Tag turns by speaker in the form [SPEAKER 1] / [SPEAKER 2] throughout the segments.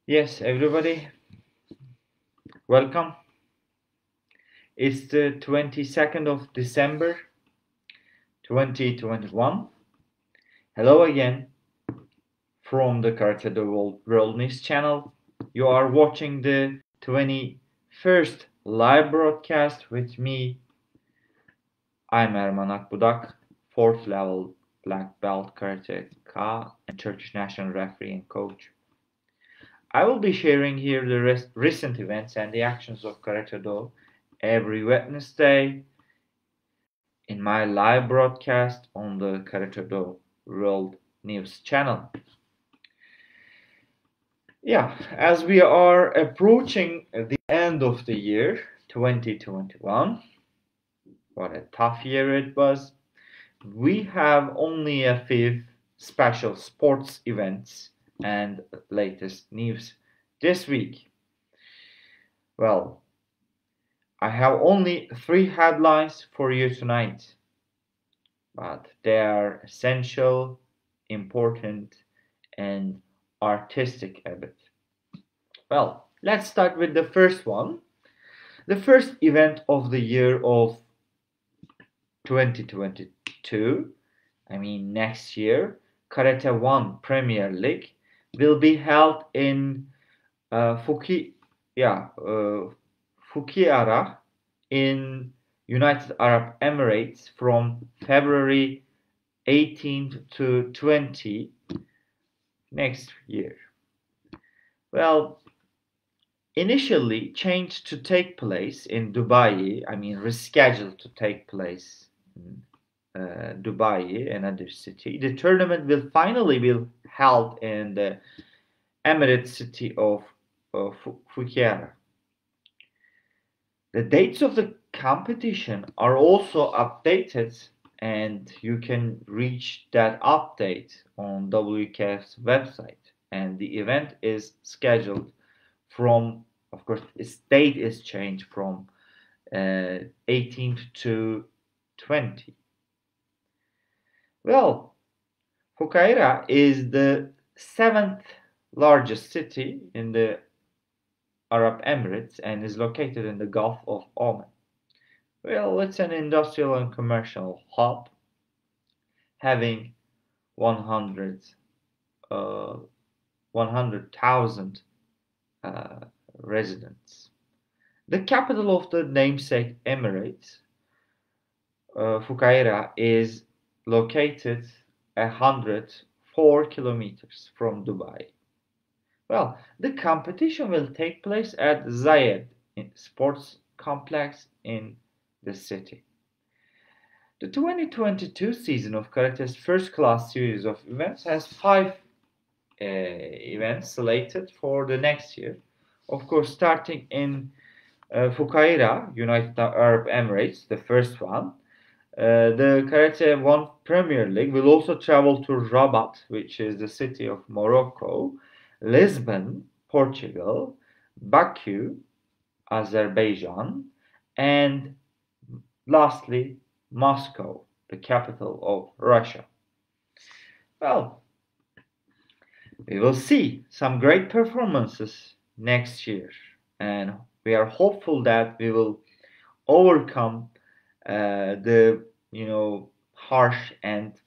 [SPEAKER 1] Yes, everybody, welcome. It's the 22nd of December 2021. Hello again from the Karate the World News channel. You are watching the 21st live broadcast with me. I'm Erman AKBUDAK, 4th level black belt karateka and Turkish national referee and coach. I will be sharing here the recent events and the actions of Karate Do every Wednesday in my live broadcast on the Karate Do World News channel. Yeah, as we are approaching the end of the year 2021, what a tough year it was. We have only a few special sports events and latest news this week. Well, I have only 3 headlines for you tonight, but they are essential, important, and artistic a bit. Well, let's start with the first one. The first event of the year of 2022, next year, Karate 1 Premier League will be held in Fukiara in United Arab Emirates from February 18th to 20 next year. Well, initially changed to take place in Dubai, rescheduled to take place in Dubai, another city. The tournament will finally be held in the Emirate city of Fukiara. The dates of the competition are also updated, and you can reach that update on WKF's website. And the event is scheduled from, of course, its date is changed from 18th to 20. Well, Fukaira is the 7th largest city in the Arab Emirates and is located in the Gulf of Oman. Well, it's an industrial and commercial hub having 100,000 residents. The capital of the namesake Emirates, Fukaira, is located 104 kilometers from Dubai. Well, the competition will take place at Zayed Sports Complex in the city. The 2022 season of Karate's first-class series of events has 5 events slated for the next year. Of course, starting in Fukaira, United Arab Emirates, the first one. The Karate 1 Premier League will also travel to Rabat, which is the city of Morocco, Lisbon, Portugal, Baku, Azerbaijan, and lastly, Moscow, the capital of Russia. Well, we will see some great performances next year, and we are hopeful that we will overcome the harsh and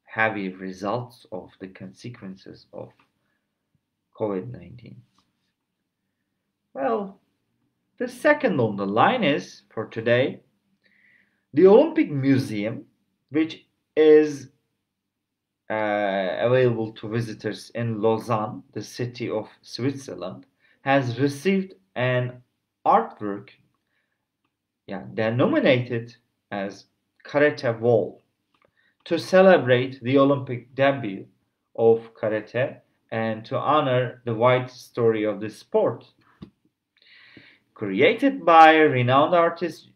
[SPEAKER 1] heavy results of the consequences of COVID-19. Well, the second on the line is, for today, the Olympic Museum, which is available to visitors in Lausanne, the city of Switzerland, has received an artwork denominated as Karate Wall to celebrate the Olympic debut of Karate and to honor the wide story of the sport. Created by renowned artist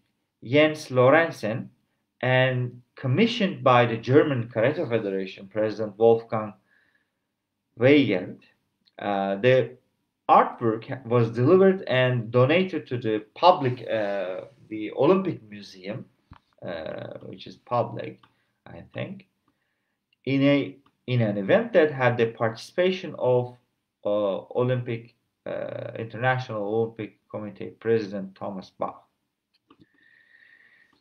[SPEAKER 1] Jens Lorenzen and commissioned by the German Karate Federation President Wolfgang Weigert, the artwork was delivered and donated to the public, the Olympic Museum, which is public, I think, in an event that had the participation of International Olympic Committee President Thomas Bach.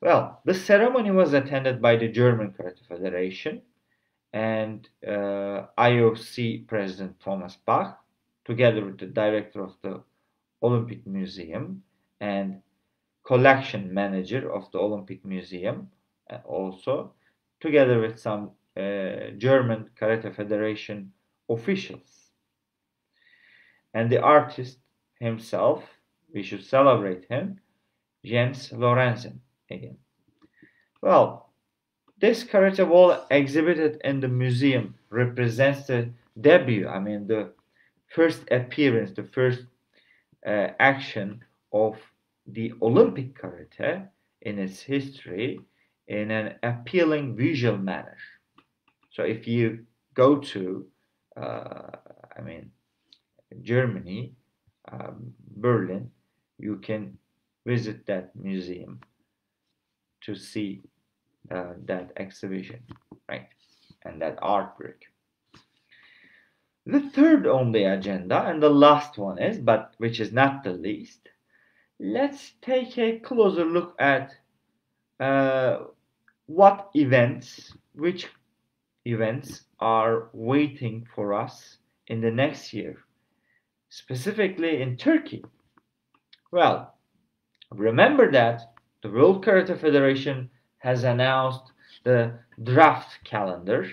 [SPEAKER 1] Well, the ceremony was attended by the German Karate Federation and IOC President Thomas Bach, together with the director of the Olympic Museum and collection manager of the Olympic Museum, also together with some German Karate Federation officials. And the artist himself, we should celebrate him, Jens Lorenzen again. Well, this karate wall exhibited in the museum represents the debut, the first appearance, the first action of the Olympic karate in its history in an appealing visual manner. So if you go to Germany, Berlin, you can visit that museum to see that exhibition, right? And that artwork. The third on the agenda and the last one is, but which is not the least, let's take a closer look at which events are waiting for us in the next year, specifically in Turkey. Well, remember that the World Karate Federation has announced the draft calendar,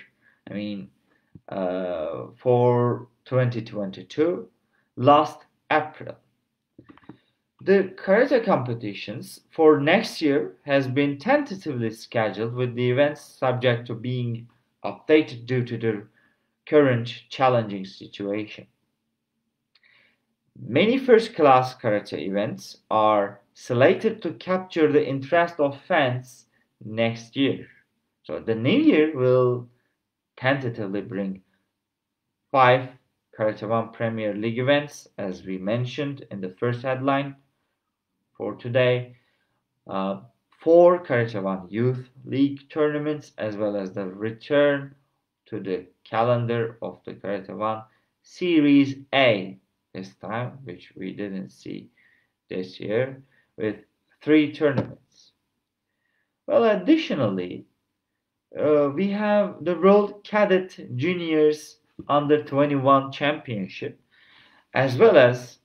[SPEAKER 1] for 2022 last April. The karate competitions for next year has been tentatively scheduled, with the events subject to being updated due to the current challenging situation. Many first-class karate events are slated to capture the interest of fans next year. So the new year will tentatively bring 5 Karate One Premier League events, as we mentioned in the first headline for today, 4 Karate One Youth League tournaments, as well as the return to the calendar of the Karate One Series A this time, which we didn't see this year, with 3 tournaments. Well, additionally, we have the World Cadet Juniors Under 21 Championship, as well as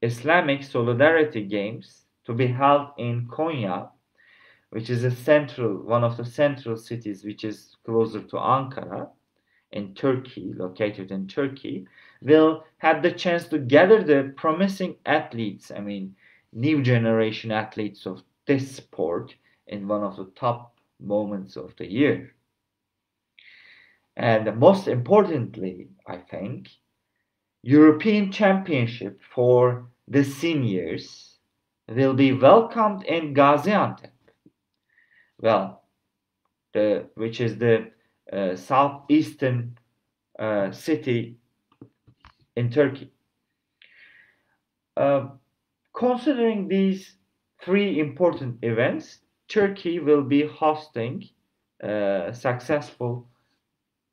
[SPEAKER 1] Islamic Solidarity Games to be held in Konya, which is one of the central cities, which is closer to Ankara in Turkey, located in Turkey, will have the chance to gather the promising athletes, new generation athletes of this sport in one of the top moments of the year. And most importantly, I think, European Championship for the seniors will be welcomed in Gaziantep. Well, which is the southeastern city in Turkey. Considering these 3 important events, Turkey will be hosting successful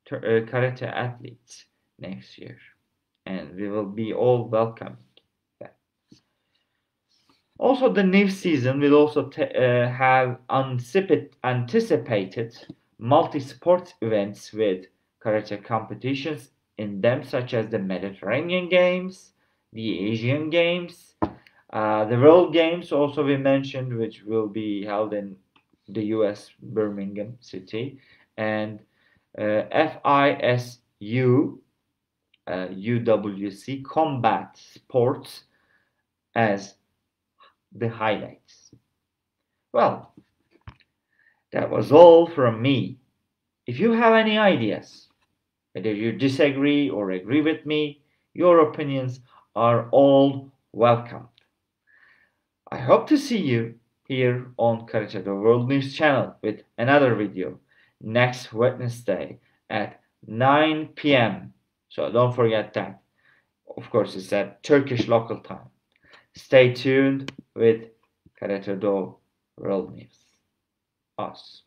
[SPEAKER 1] karate athletes next year, and we will be all welcoming them. Also, the new season will also have anticipated multi-sport events with karate competitions in them, such as the Mediterranean Games, the Asian Games, the World Games also we mentioned, which will be held in the US Birmingham city, and FISU UWC combat sports as the highlights. Well, that was all from me. If you have any ideas, whether you disagree or agree with me, your opinions are all welcomed. I hope to see you here on Karate the World News channel with another video next Wednesday at 9 p.m. So don't forget that. Of course, it's at Turkish local time. Stay tuned with Karate Do World News. Us.